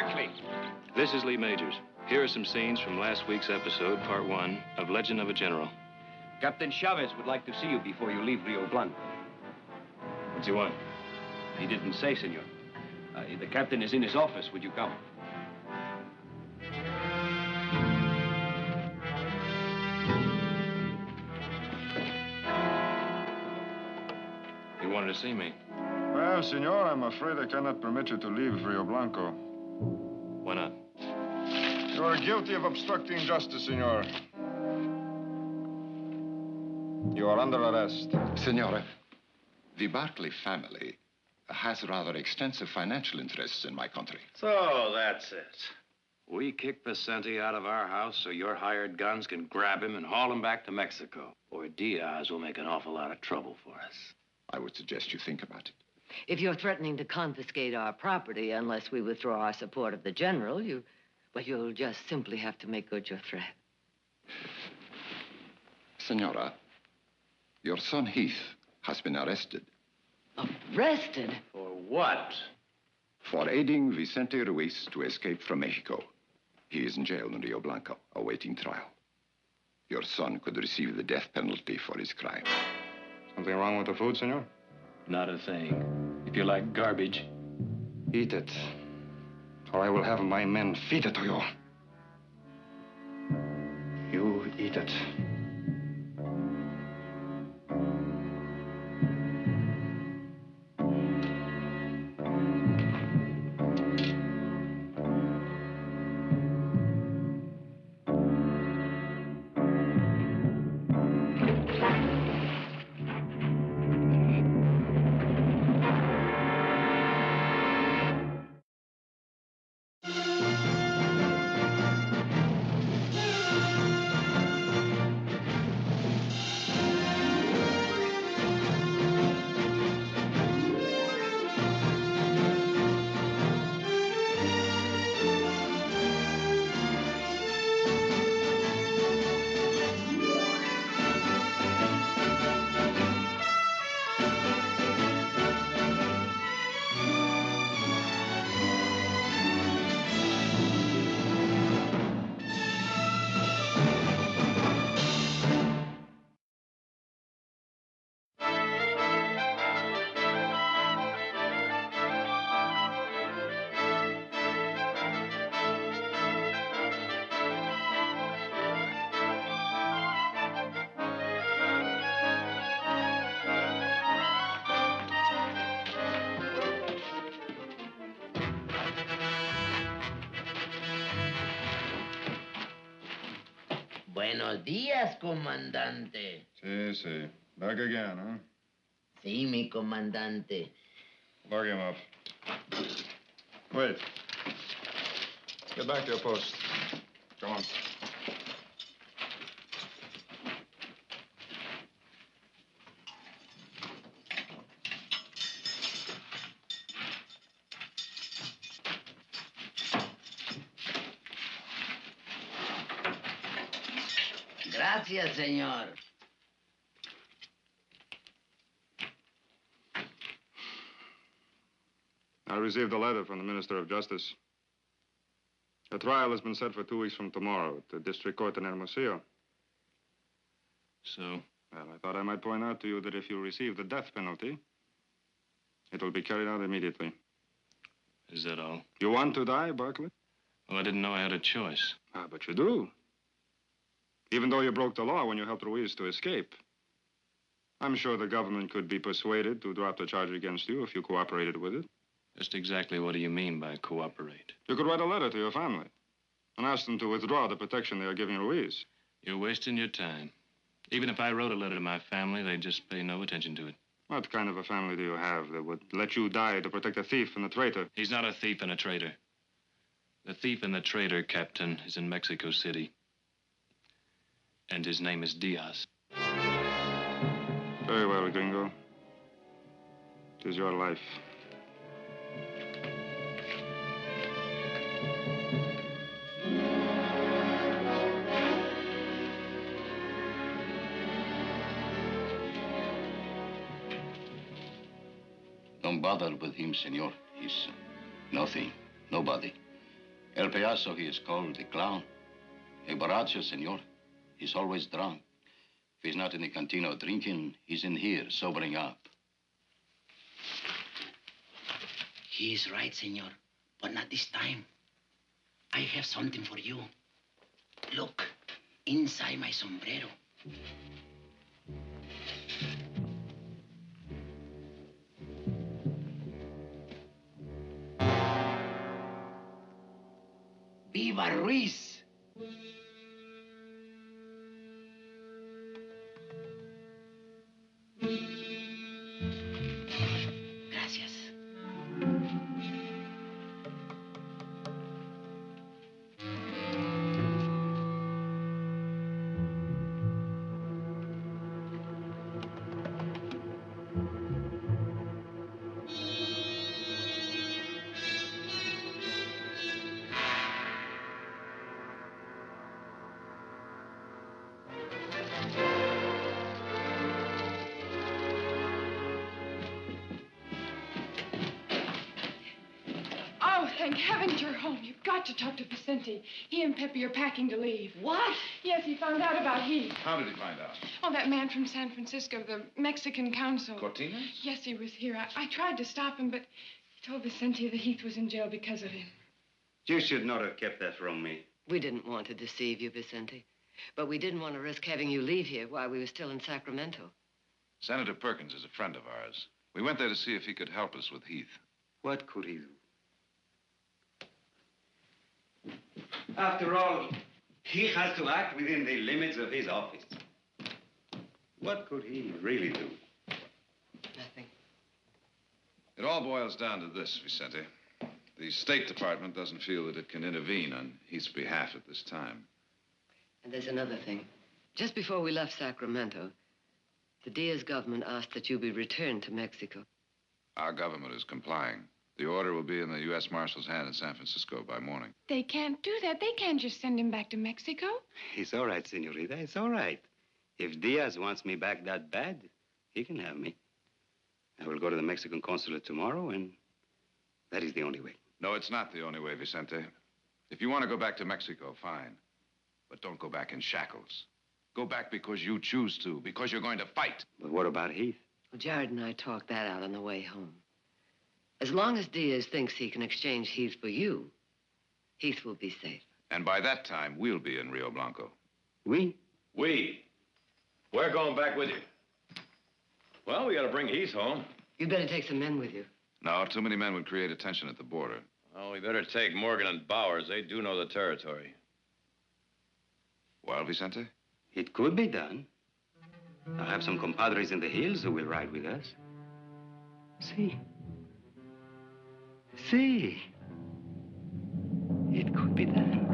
Barkley. This is Lee Majors. Here are some scenes from last week's episode, part 1, of Legend of a General. Captain Chavez would like to see you before you leave Rio Blanco. What's he want? He didn't say, senor. The captain is in his office. Would you come? You wanted to see me? Well, senor, I'm afraid I cannot permit you to leave Rio Blanco. Why not? You are guilty of obstructing justice, senor. You are under arrest. Senor, the Barkley family has rather extensive financial interests in my country. So that's it. We kick Vicente out of our house so your hired guns can grab him and haul him back to Mexico. Or Diaz will make an awful lot of trouble for us. I would suggest you think about it. If you're threatening to confiscate our property unless we withdraw our support of the general, you'll just simply have to make good your threat. Senora, your son Heath has been arrested. Arrested? For what? For aiding Vicente Ruiz to escape from Mexico. He is in jail in Rio Blanco, awaiting trial. Your son could receive the death penalty for his crime. Something wrong with the food, senor? Not a thing. If you like garbage. Eat it, or I will have my men feed it to you. You eat it. Buenos días, comandante. Sí. Back again, huh? Sí, mi comandante. Lock him up. Wait. Get back to your post. Come on. Gracias, señor. I received a letter from the Minister of Justice. The trial has been set for 2 weeks from tomorrow at the district court in Hermosillo. So? Well, I thought I might point out to you that if you receive the death penalty, it will be carried out immediately. Is that all? You want to die, Barkley? Well, I didn't know I had a choice. But you do. Even though you broke the law when you helped Ruiz to escape. I'm sure the government could be persuaded to drop the charge against you if you cooperated with it. Just exactly what do you mean by cooperate? You could write a letter to your family and ask them to withdraw the protection they are giving Ruiz. You're wasting your time. Even if I wrote a letter to my family, they'd just pay no attention to it. What kind of a family do you have that would let you die to protect a thief and a traitor? He's not a thief and a traitor. The thief and the traitor, Captain, is in Mexico City. And his name is Diaz. Very well, Gringo. It is your life. Don't bother with him, senor. He's nothing, nobody. El Payaso, he is called the clown. A borracho, senor. He's always drunk. If he's not in the cantina drinking, he's in here sobering up. He is right, senor, but not this time. I have something for you. Look, inside my sombrero. Viva Ruiz! Gracias. Oh, thank heavens you're home. You've got to talk to Vicente. He and Pepe are packing to leave. What? Yes, he found out about Heath. How did he find out? Oh, that man from San Francisco, the Mexican consul. Cortina? Yes, he was here. I tried to stop him, but he told Vicente that Heath was in jail because of him. You should not have kept that from me. We didn't want to deceive you, Vicente. But we didn't want to risk having you leave here while we were still in Sacramento. Senator Perkins is a friend of ours. We went there to see if he could help us with Heath. What could he do? After all, he has to act within the limits of his office. What could he really do? Nothing. It all boils down to this, Vicente. The State Department doesn't feel that it can intervene on Heath's behalf at this time. And there's another thing. Just before we left Sacramento, the Diaz government asked that you be returned to Mexico. Our government is complying. The order will be in the U.S. Marshal's hand in San Francisco by morning. They can't do that. They can't just send him back to Mexico. It's all right, senorita. It's all right. If Diaz wants me back that bad, he can have me. I will go to the Mexican consulate tomorrow, and that is the only way. No, it's not the only way, Vicente. If you want to go back to Mexico, fine. But don't go back in shackles. Go back because you choose to, because you're going to fight. But what about Heath? Well, Jared and I talked that out on the way home. As long as Diaz thinks he can exchange Heath for you, Heath will be safe. And by that time, we'll be in Rio Blanco. We? We? We're going back with you. Well, we got to bring Heath home. You'd better take some men with you. No, too many men would create a tension at the border. Well, we better take Morgan and Bowers. They do know the territory. Well, Vicente? It could be done. I have some compadres in the hills who will ride with us. See? See? It could be done.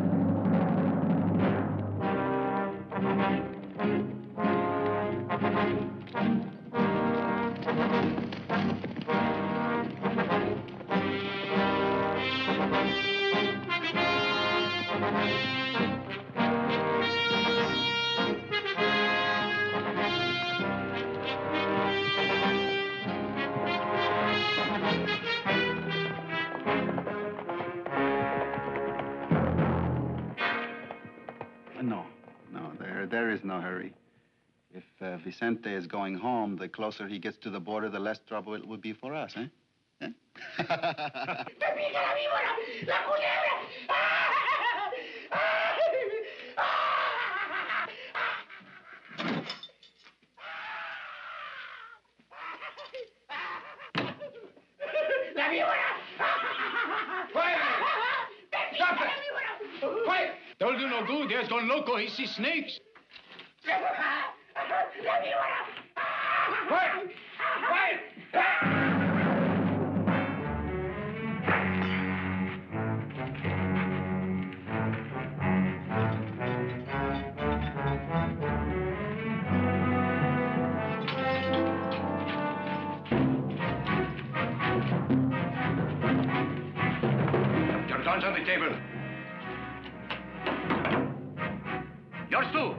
There is no hurry. If Vicente is going home, the closer he gets to the border, the less trouble it would be for us, eh? Stop it! Quiet! Don't do no good. There's gone loco. He sees snakes. Quiet! Quiet! Your guns on the table. Yours too.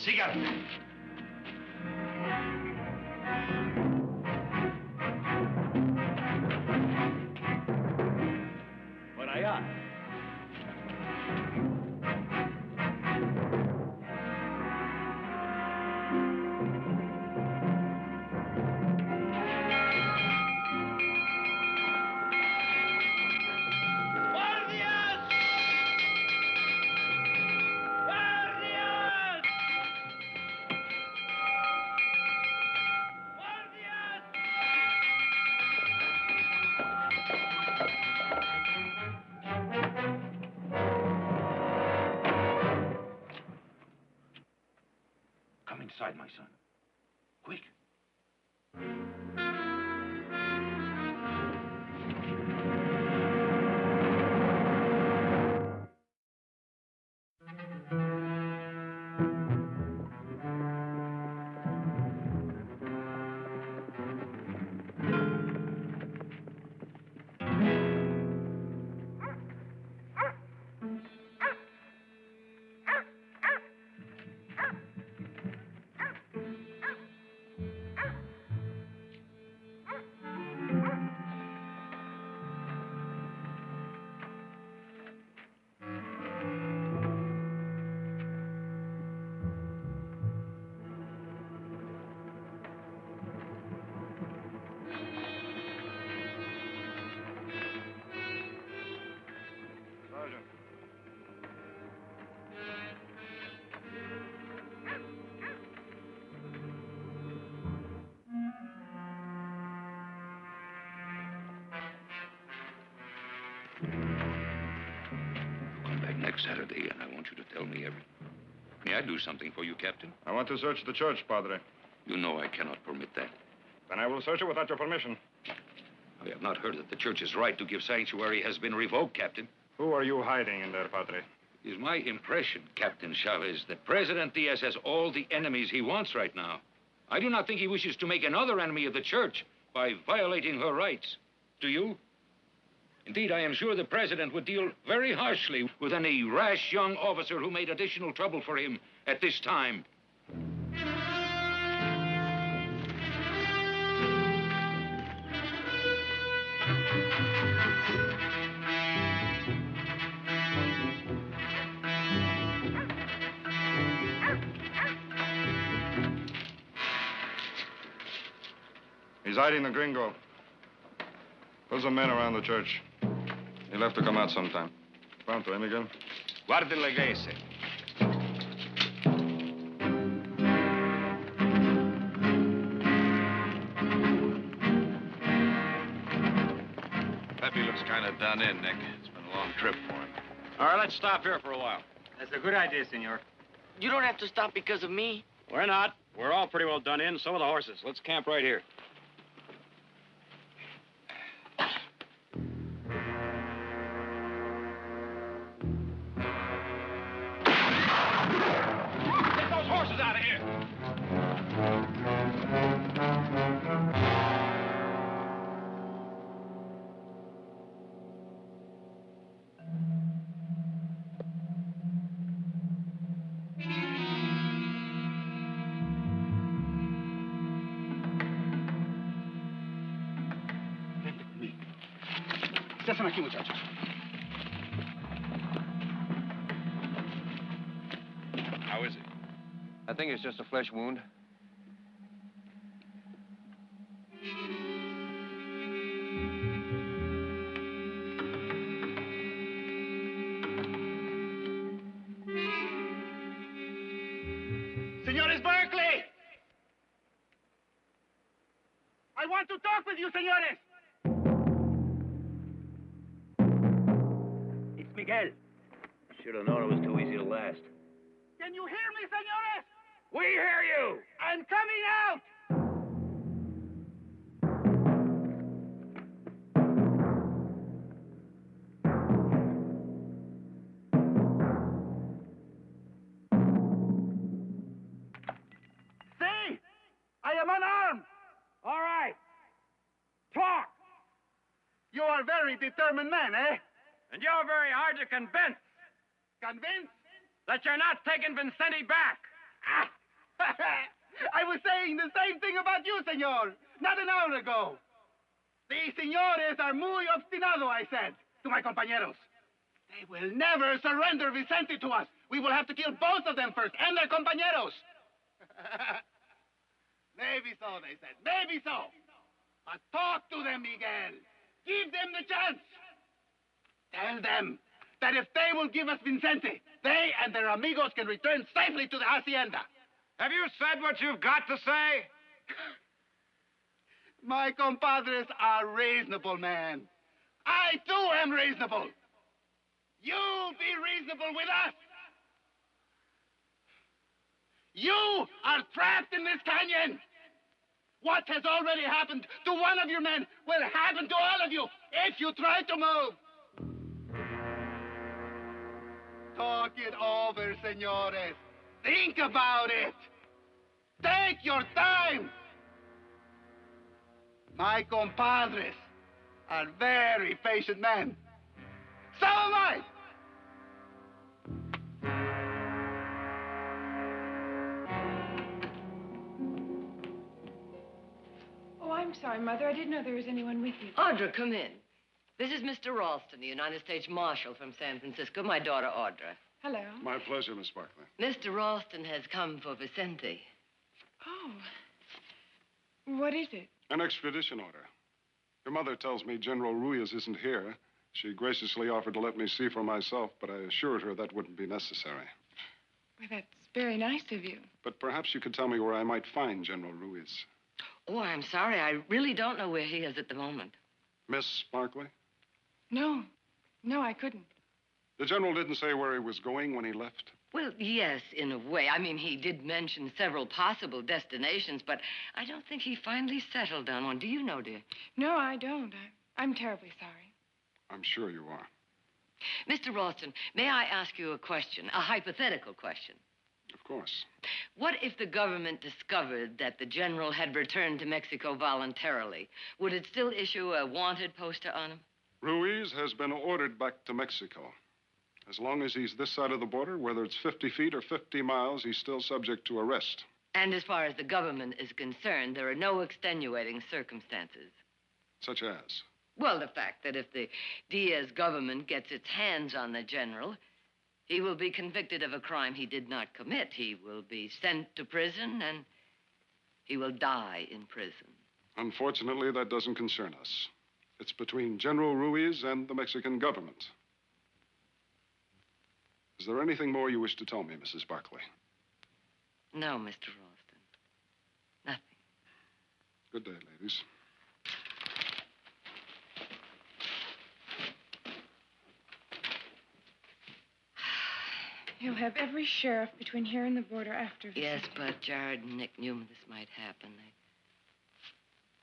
Cigarro. Por allá. Come inside, my son. Quick. Sergeant. Come back next Saturday, and I want you to tell me everything. May I do something for you, Captain? I want to search the church, Padre. You know I cannot permit that. Then I will search it without your permission. I have not heard that the church's right to give sanctuary has been revoked, Captain. Who are you hiding in there, Padre? It is my impression, Captain Chavez, that President Diaz has all the enemies he wants right now. I do not think he wishes to make another enemy of the church by violating her rights. Do you? Indeed, I am sure the president would deal very harshly with any rash young officer who made additional trouble for him at this time. He's hiding the gringo. Put some men around the church. He'll have to come out sometime. Pronto, eh, Miguel? Guarden la iglesia. Pepe looks kind of done in, Nick. It's been a long trip for him. All right, let's stop here for a while. That's a good idea, senor. You don't have to stop because of me. We're not. We're all pretty well done in. So are the horses. Let's camp right here. Get those horses out of here! ¿Qué hacen aquí, muchachos? How is he? I think it's just a flesh wound. Señores Berkeley! I want to talk with you, señores! It's Miguel. Should have known it was too easy to last. Can you hear me, señores? We hear you! I'm coming out! See? I am unarmed! All right. Talk! You are very determined men, eh? And you're very hard to convince. Convinced? That you're not taking Vincenti back. I was saying the same thing about you, senor, not an hour ago. These senores are muy obstinado, I said to my compañeros. They will never surrender Vicente to us. We will have to kill both of them first, and their compañeros. Maybe so, they said. Maybe so. But talk to them, Miguel. Give them the chance. Tell them that if they will give us Vicente, they and their amigos can return safely to the hacienda. Have you said what you've got to say? My compadres are reasonable, man. I, too, am reasonable. You be reasonable with us. You are trapped in this canyon. What has already happened to one of your men will happen to all of you if you try to move. Talk it over, senores. Think about it. Take your time. My compadres are very patient men. So am I. Oh, I'm sorry, Mother. I didn't know there was anyone with you. Audra, come in. This is Mr. Ralston, the United States Marshal from San Francisco, my daughter, Audra. Hello. My pleasure, Miss Barclay. Mr. Ralston has come for Vicente. Oh. What is it? An extradition order. Your mother tells me General Ruiz isn't here. She graciously offered to let me see for myself, but I assured her that wouldn't be necessary. Well, that's very nice of you. But perhaps you could tell me where I might find General Ruiz. Oh, I'm sorry. I really don't know where he is at the moment. Miss Barclay? No. No, I couldn't. The general didn't say where he was going when he left? Well, yes, in a way. I mean, he did mention several possible destinations, but I don't think he finally settled on one. Do you know, dear? No, I don't. I'm terribly sorry. I'm sure you are. Mr. Ralston, may I ask you a question, a hypothetical question? Of course. What if the government discovered that the general had returned to Mexico voluntarily? Would it still issue a wanted poster on him? Ruiz has been ordered back to Mexico. As long as he's this side of the border, whether it's 50 feet or 50 miles, he's still subject to arrest. And as far as the government is concerned, there are no extenuating circumstances. Such as? Well, the fact that if the Diaz government gets its hands on the general, he will be convicted of a crime he did not commit. He will be sent to prison, and he will die in prison. Unfortunately, that doesn't concern us. It's between General Ruiz and the Mexican government. Is there anything more you wish to tell me, Mrs. Barclay? No, Mr. Ralston. Nothing. Good day, ladies. He'll have every sheriff between here and the border after Vicente. Yes, but Jared and Nick knew this might happen.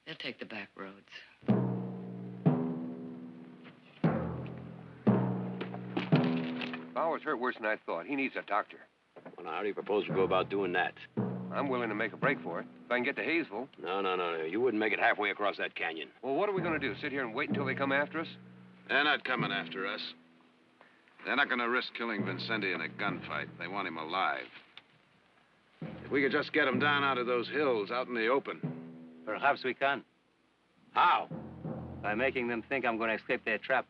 They'll take the back roads. Bauer's hurt worse than I thought. He needs a doctor. Well, now, how do you propose we go about doing that? I'm willing to make a break for it. If I can get to Hayesville. No. You wouldn't make it halfway across that canyon. Well, what are we going to do? Sit here and wait until they come after us? They're not coming after us. They're not going to risk killing Vincenti in a gunfight. They want him alive. If we could just get him down out of those hills, out in the open. Perhaps we can. How? By making them think I'm going to escape their trap.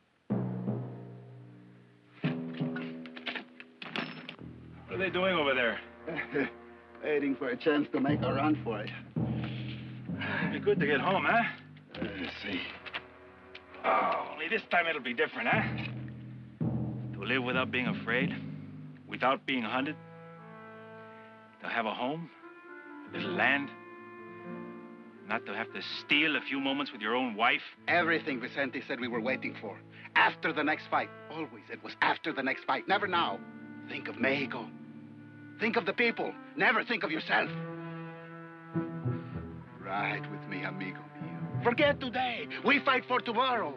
What are they doing over there? Waiting for a chance to make a run for it. It'd be good to get home, huh? Let's see. Oh, only this time it'll be different, huh? To live without being afraid, without being hunted, to have a home, a little land, not to have to steal a few moments with your own wife. Everything Vicente said we were waiting for. After the next fight. Always it was after the next fight, never now. Think of Mexico. Think of the people. Never think of yourself. Ride with me, amigo mio. Forget today. We fight for tomorrow.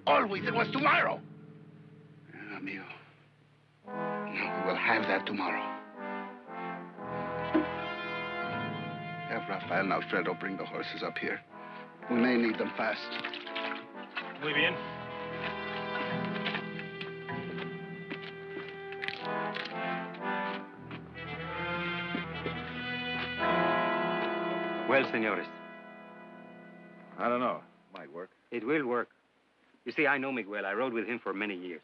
Always it was tomorrow. Amigo. No, we will have that tomorrow. Have Rafael and Alfredo bring the horses up here. We may need them fast. Muy bien. Well, senores, I don't know. Might work. it will work. You see, I know Miguel. I rode with him for many years.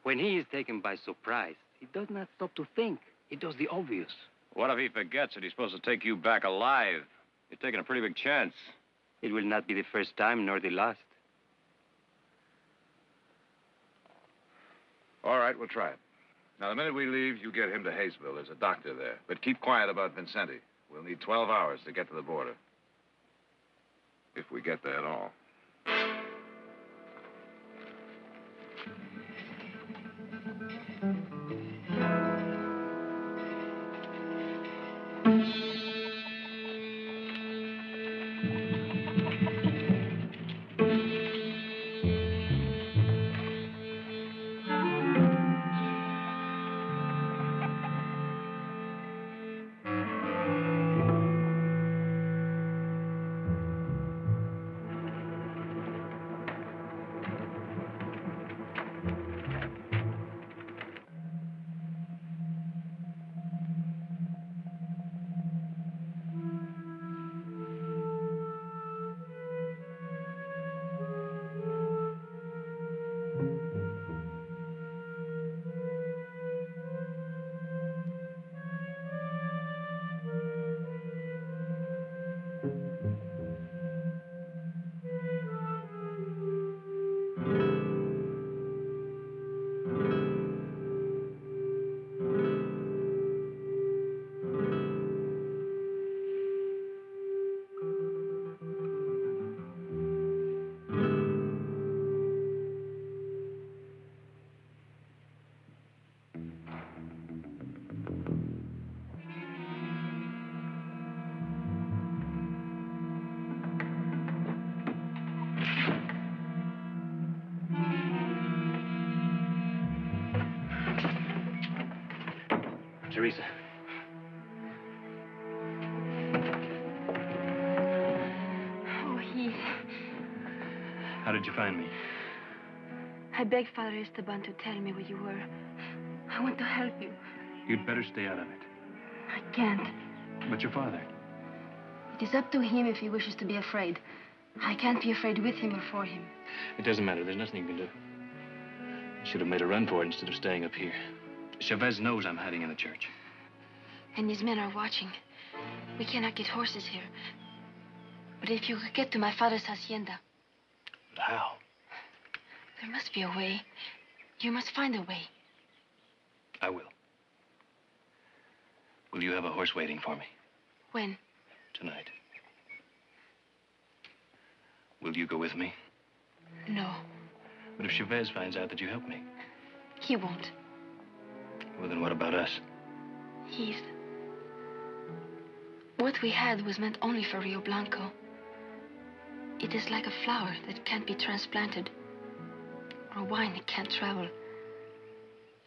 When he is taken by surprise, he does not stop to think. He does the obvious. What if he forgets that he's supposed to take you back alive? You're taking a pretty big chance. It will not be the first time, nor the last. All right, we'll try it. Now, the minute we leave, you get him to Hayesville. There's a doctor there. But keep quiet about Vincenti. We'll need 12 hours to get to the border. If we get there at all. Teresa. Oh, Heath. How did you find me? I begged Father Esteban to tell me where you were. I want to help you. You'd better stay out of it. I can't. But your father? It is up to him if he wishes to be afraid. I can't be afraid with him or for him. It doesn't matter. There's nothing you can do. You should have made a run for it instead of staying up here. Chavez knows I'm hiding in the church. And his men are watching. We cannot get horses here. But if you could get to my father's hacienda. But how? There must be a way. You must find a way. I will. Will you have a horse waiting for me? When? Tonight. Will you go with me? No. But if Chavez finds out that you helped me? He won't. Well, then what about us? Heath. What we had was meant only for Rio Blanco. It is like a flower that can't be transplanted. Or wine that can't travel.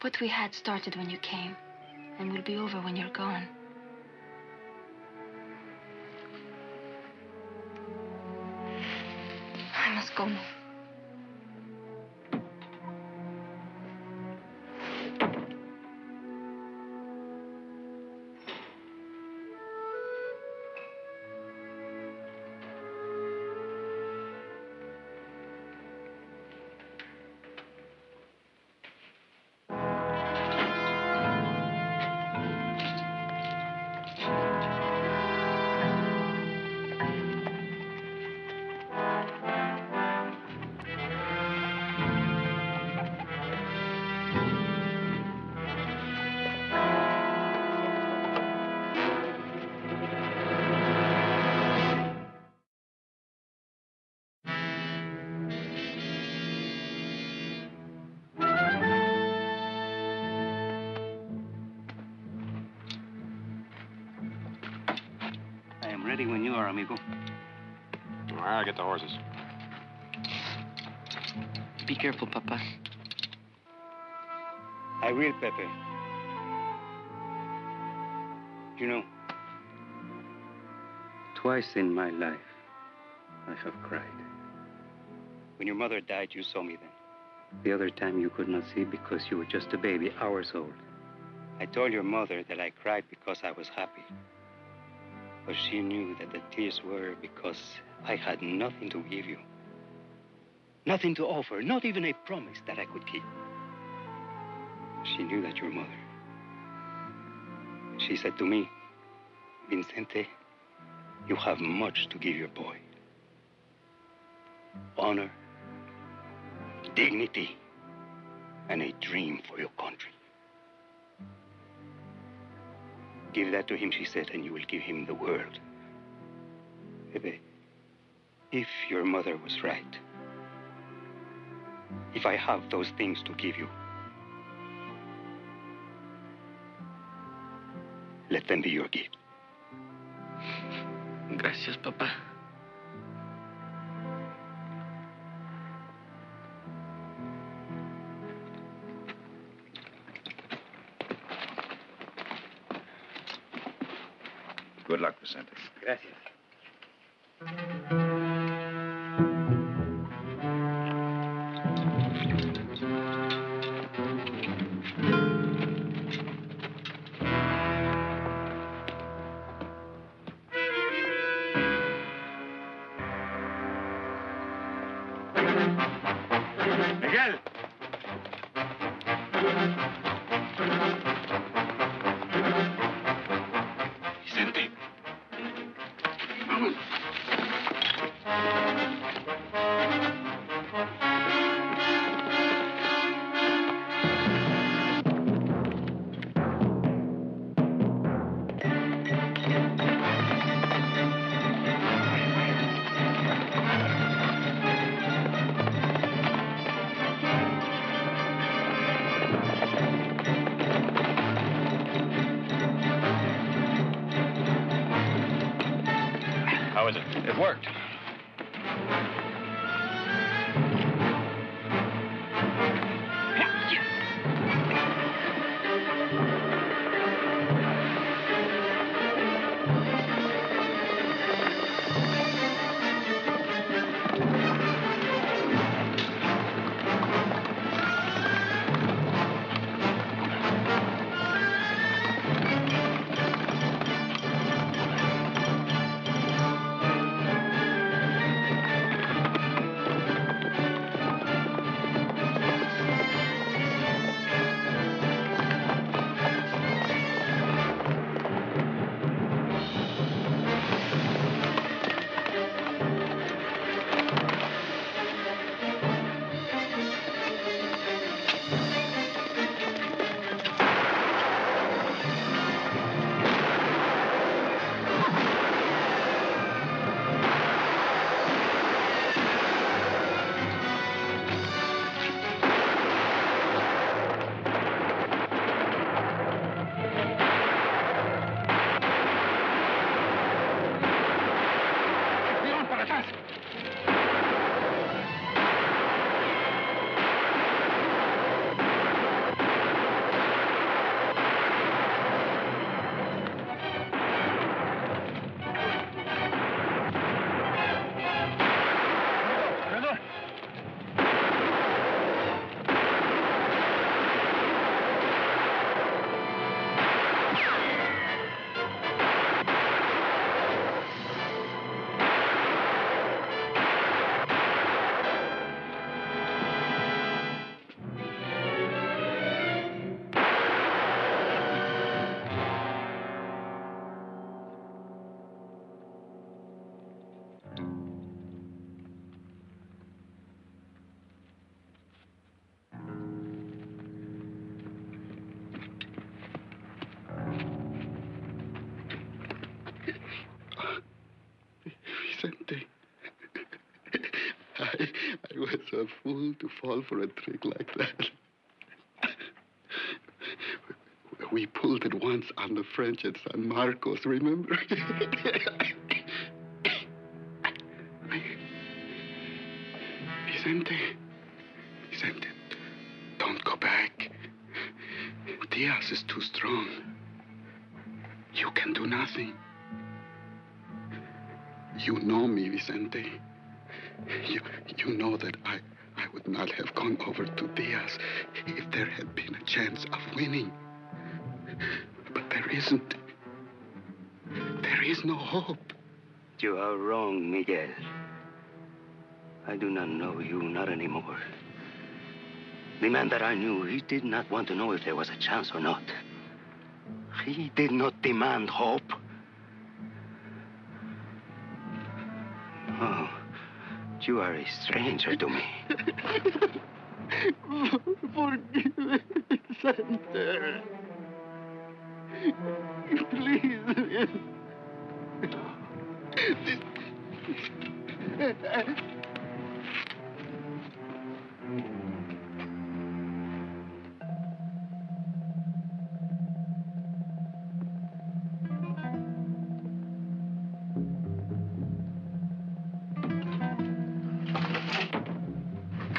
What we had started when you came, and will be over when you're gone. I must go now. Ready when you are, amigo. I'll get the horses. Be careful, Papa. I will, Pepe. You know, twice in my life, I have cried. When your mother died, you saw me then. The other time you could not see because you were just a baby, hours old. I told your mother that I cried because I was happy. But she knew that the tears were because I had nothing to give you. Nothing to offer, not even a promise that I could keep. She knew that your mother. She said to me, Vicente, you have much to give your boy. Honor, dignity, and a dream for your country. Give that to him, she said, and you will give him the world. Pepe, if your mother was right, if I have those things to give you, let them be your gift. Gracias, Papa. Good luck, Vicente. Gracias. Miguel! Vicente. Vamos. How is it? It worked. León, para atrás. Corredor. Vicente, I was a fool to fall for a trick like that. We pulled it once on the French at San Marcos, remember? Vicente, don't go back. Diaz is too strong. You can do nothing. You know me, Vicente. You know that I would not have gone over to Diaz if there had been a chance of winning. isn't. There is no hope. You are wrong, Miguel. I do not know you, not anymore. The man that I knew, he did not want to know if there was a chance or not. He did not demand hope. Oh, you are a stranger to me. Forgive me, Vicente. Please.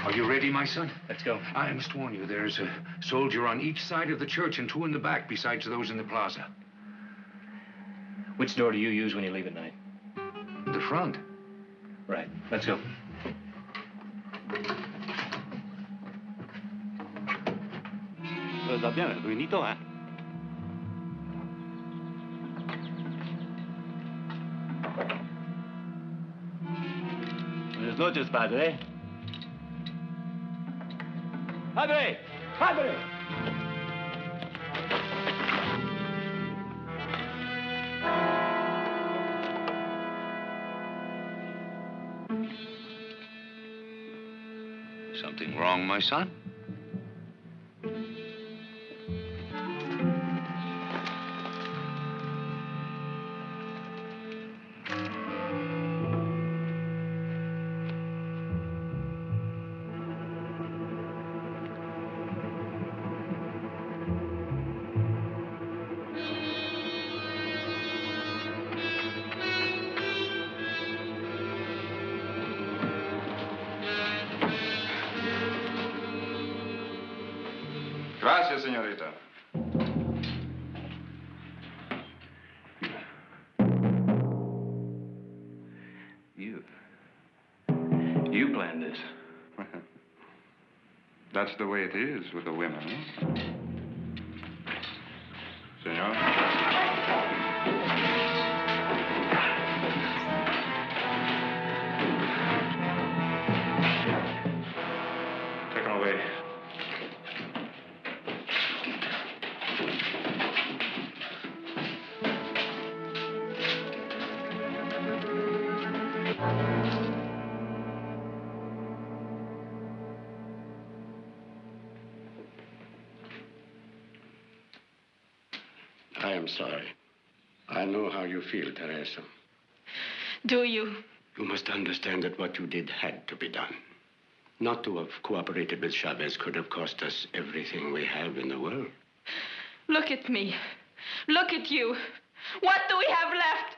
Are you ready, my son? Let's go. I must warn you, there's a soldier on each side of the church and 2 in the back besides those in the plaza. Which door do you use when you leave at night? The front. Right. Let's go. Está bien, Ruinito, ¿eh? Buenas noches, padre. ¡Padre! ¡Padre! Something wrong, my son? Gracias, señorita. You planned this. That's the way it is with the women, huh? Senor? Take him away. I am sorry. I know how you feel, Teresa. Do you? You must understand that what you did had to be done. Not to have cooperated with Chavez could have cost us everything we have in the world. Look at me. Look at you. What do we have left?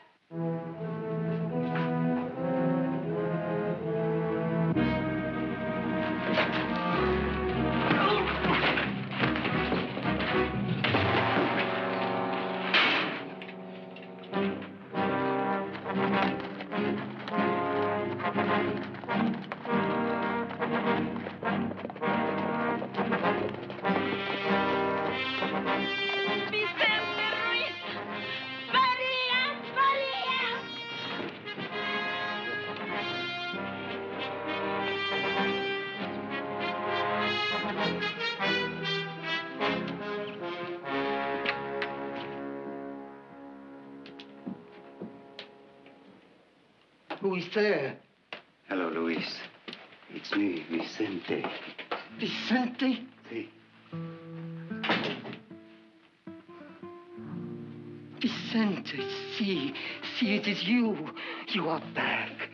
Who is there? Hello, Luis. It's me, Vicente. Vicente? Si. Vicente, see, it is you. You are back.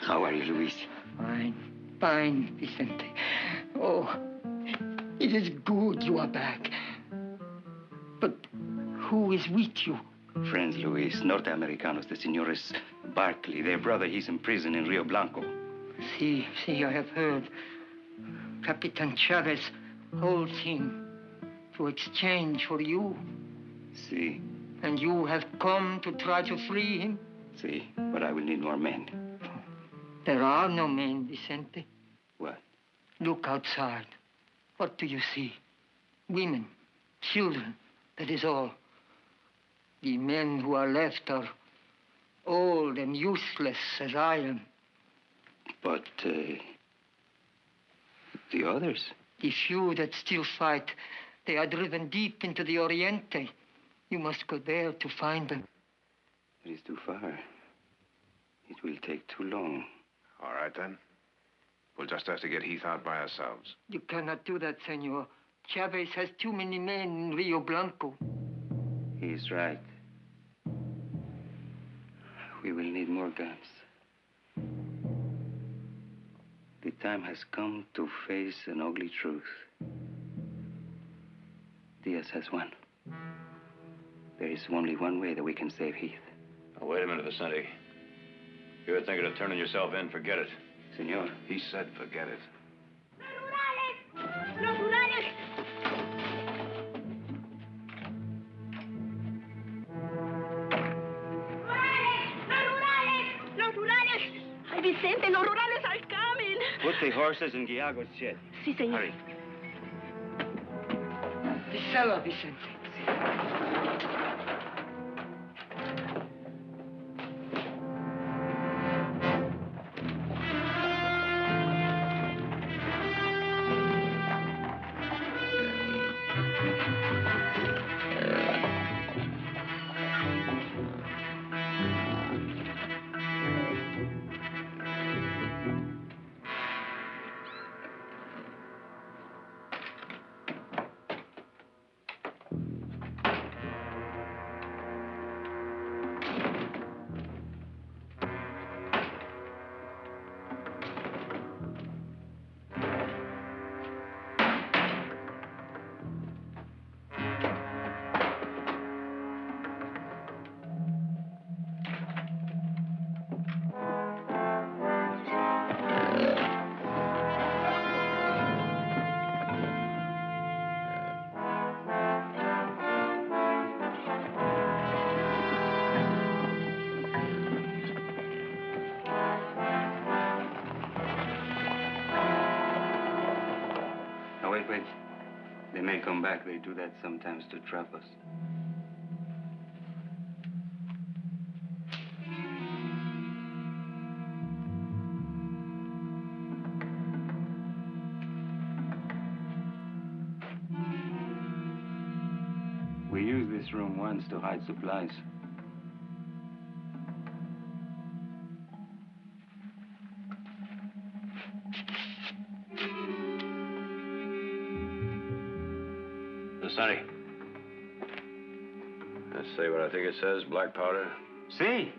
How are you, Luis? Fine, Vicente. Oh, it is good you are back. But who is with you? Friends, Luis. Norteamericanos, the Senores Barkley. Their brother, he's in prison in Rio Blanco. See, I have heard. Capitan Chavez holds him to exchange for you. Si. And you have come to try to free him? Si, but I will need more men. There are no men, Vicente. What? Look outside. What do you see? Women. Children, that is all. The men who are left are old and useless as I am. But, the others? The few that still fight, they are driven deep into the Oriente. You must go there to find them. It is too far. It will take too long. All right, then. We'll just have to get Heath out by ourselves. You cannot do that, senor. Chavez has too many men in Rio Blanco. He is right. We will need more guns. The time has come to face an ugly truth. Diaz has won. There is only one way that we can save Heath. Now, wait a minute, Vicente. If you're thinking of turning yourself in, forget it. Senor. He said forget it. ¡Los rurales! ¡Los rurales! ¡Ay, Vicente, los rurales al camel! Put the horses in Guiago's shed. Sí, señor. Hurry. The cellar, Vicente. Wait. They may come back. They do that sometimes to trap us. We used this room once to hide supplies. Sonny. Let's say what I think it says, black powder. See?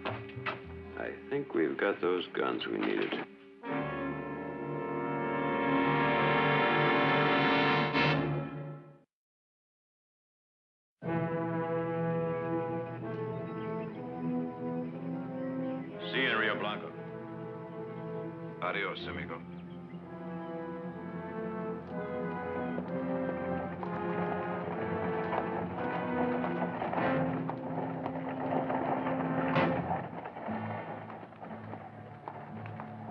I think we've got those guns we needed. See you in Rio Blanco. Adios, amigo.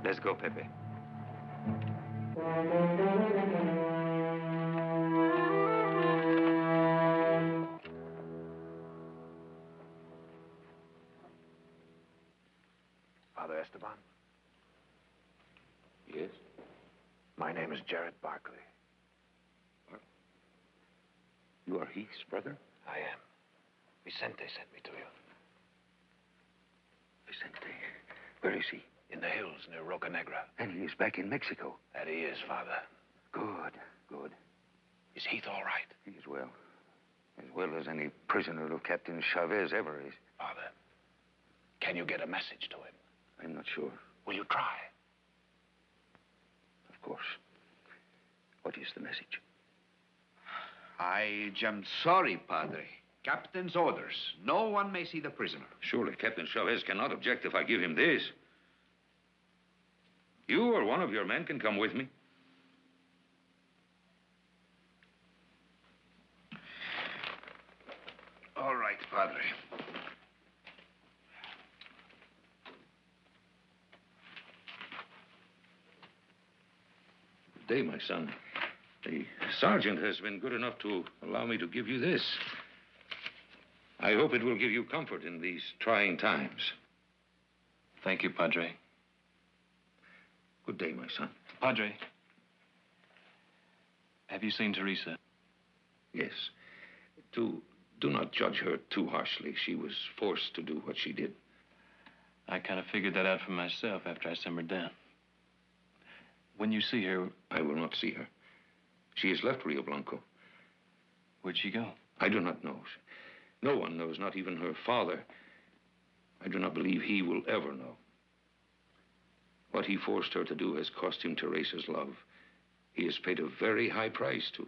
Let's go, Pepe. Father Esteban? Yes? My name is Jared Barkley. You are Heath's brother? I am. Vicente sent me to you. Vicente? Where is he? In the hills near Roca Negra. And he is back in Mexico. That he is, Father. Good. Is Heath all right? He is well. As well as any prisoner of Captain Chavez ever is. Father, can you get a message to him? I'm not sure. Will you try? Of course. What is the message? I am sorry, Padre. Captain's orders. No one may see the prisoner. Surely Captain Chavez cannot object if I give him this. You or one of your men can come with me. All right, Padre. Good day, my son. The sergeant has been good enough to allow me to give you this. I hope it will give you comfort in these trying times. Thank you, Padre. Good day, my son. Padre, have you seen Teresa? Yes. Do not judge her too harshly. She was forced to do what she did. I kind of figured that out for myself after I simmered down. When you see her... I will not see her. She has left Rio Blanco. Where'd she go? I do not know. No one knows, not even her father. I do not believe he will ever know. What he forced her to do has cost him Teresa's love. He has paid a very high price to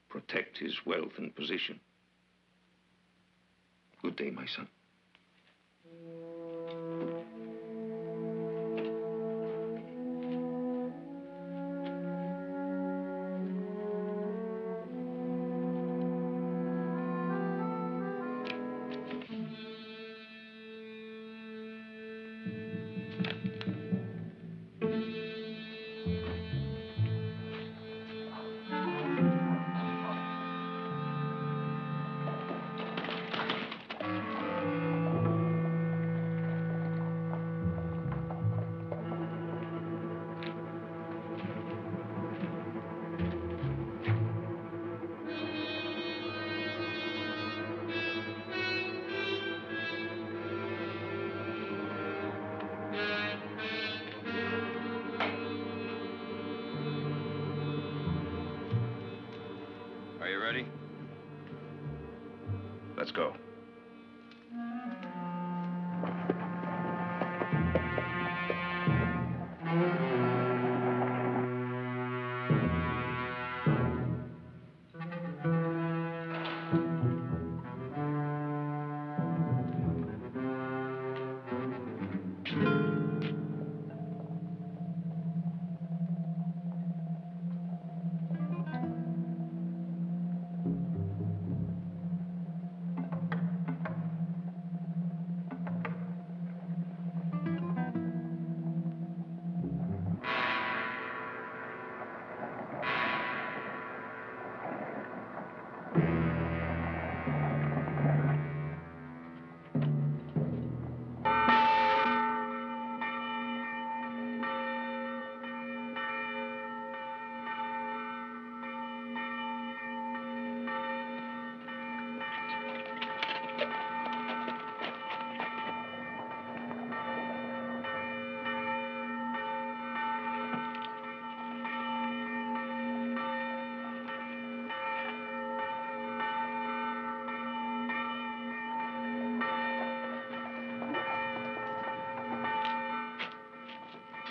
protect his wealth and position. Good day, my son. Are you ready? Let's go.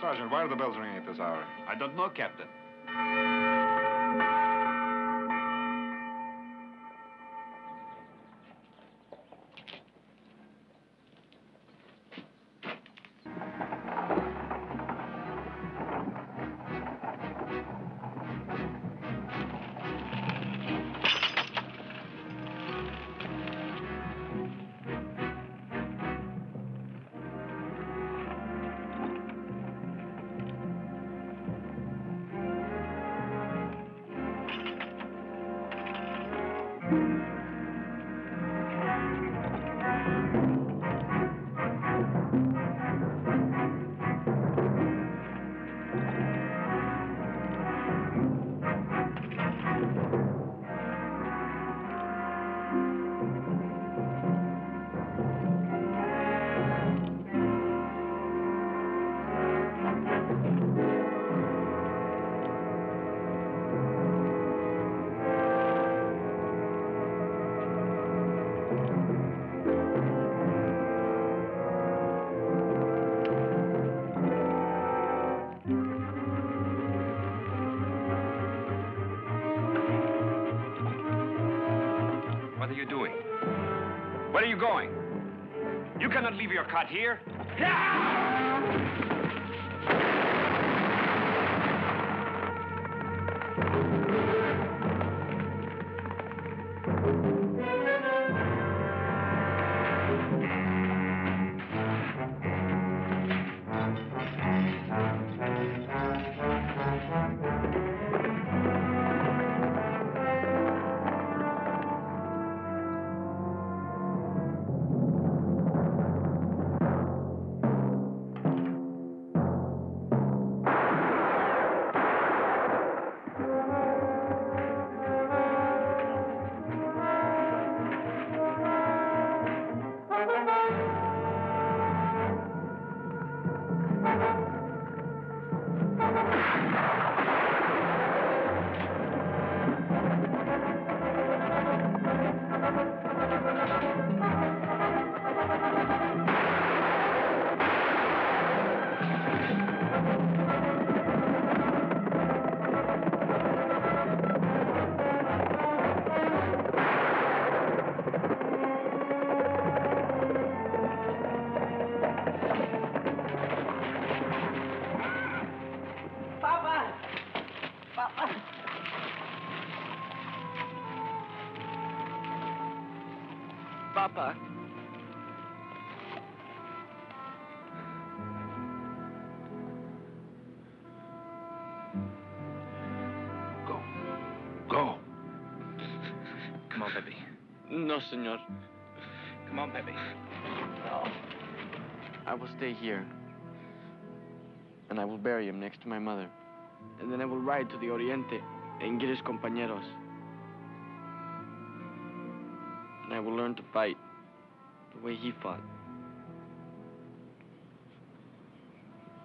Sergeant, why are the bells ringing at this hour? I don't know, Captain. What are you doing? Where are you going? You cannot leave your cot here. Papa. Go. Come on, Pepe. No, senor. Come on, Pepe. No. I will stay here. And I will bury him next to my mother. And then I will ride to the Oriente and get his compañeros. And I will learn to fight the way he fought.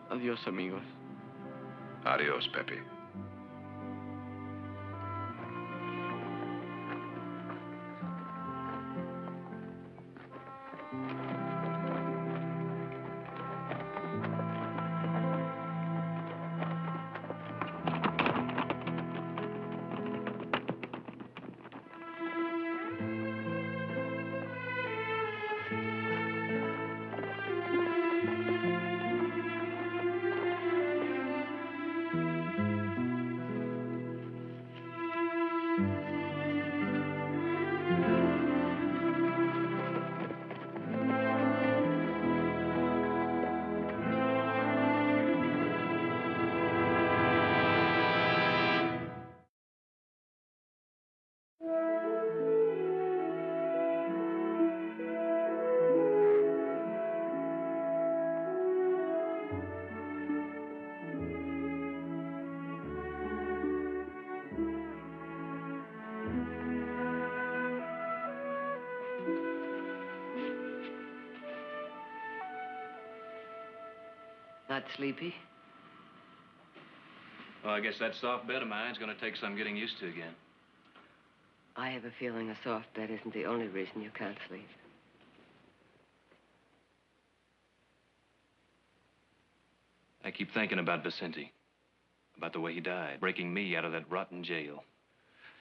Adios, amigos. Adios, Pepe. Not sleepy? Well, I guess that soft bed of mine's going to take some getting used to again. I have a feeling a soft bed isn't the only reason you can't sleep. I keep thinking about Vicente, about the way he died, breaking me out of that rotten jail.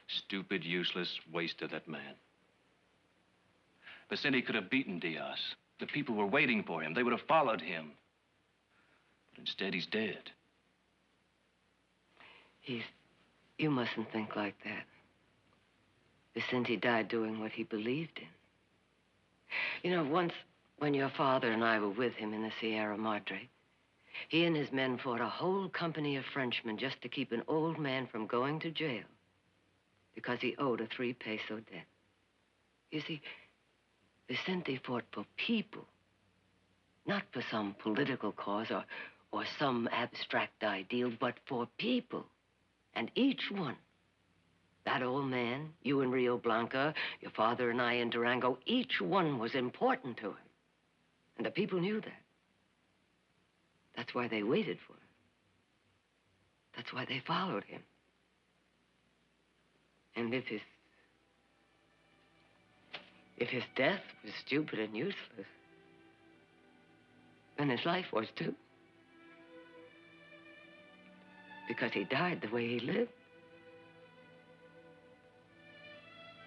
Stupid, useless waste of that man. Vicente could have beaten Diaz. The people were waiting for him. They would have followed him. But instead, he's dead. You mustn't think like that. Vicente died doing what he believed in. You know, once when your father and I were with him in the Sierra Madre, he and his men fought a whole company of Frenchmen just to keep an old man from going to jail because he owed a 3-peso debt. You see, Vicente fought for people, not for some political cause or some abstract ideal, but for people. And each one, that old man, you in Rio Blanco, your father and I in Durango, each one was important to him. And the people knew that. That's why they waited for him. That's why they followed him. And if his death was stupid and useless, then his life was too. Because he died the way he lived.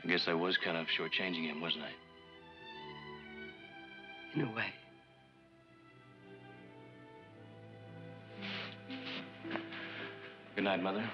I guess I was kind of shortchanging him, wasn't I? In a way. Good night, Mother.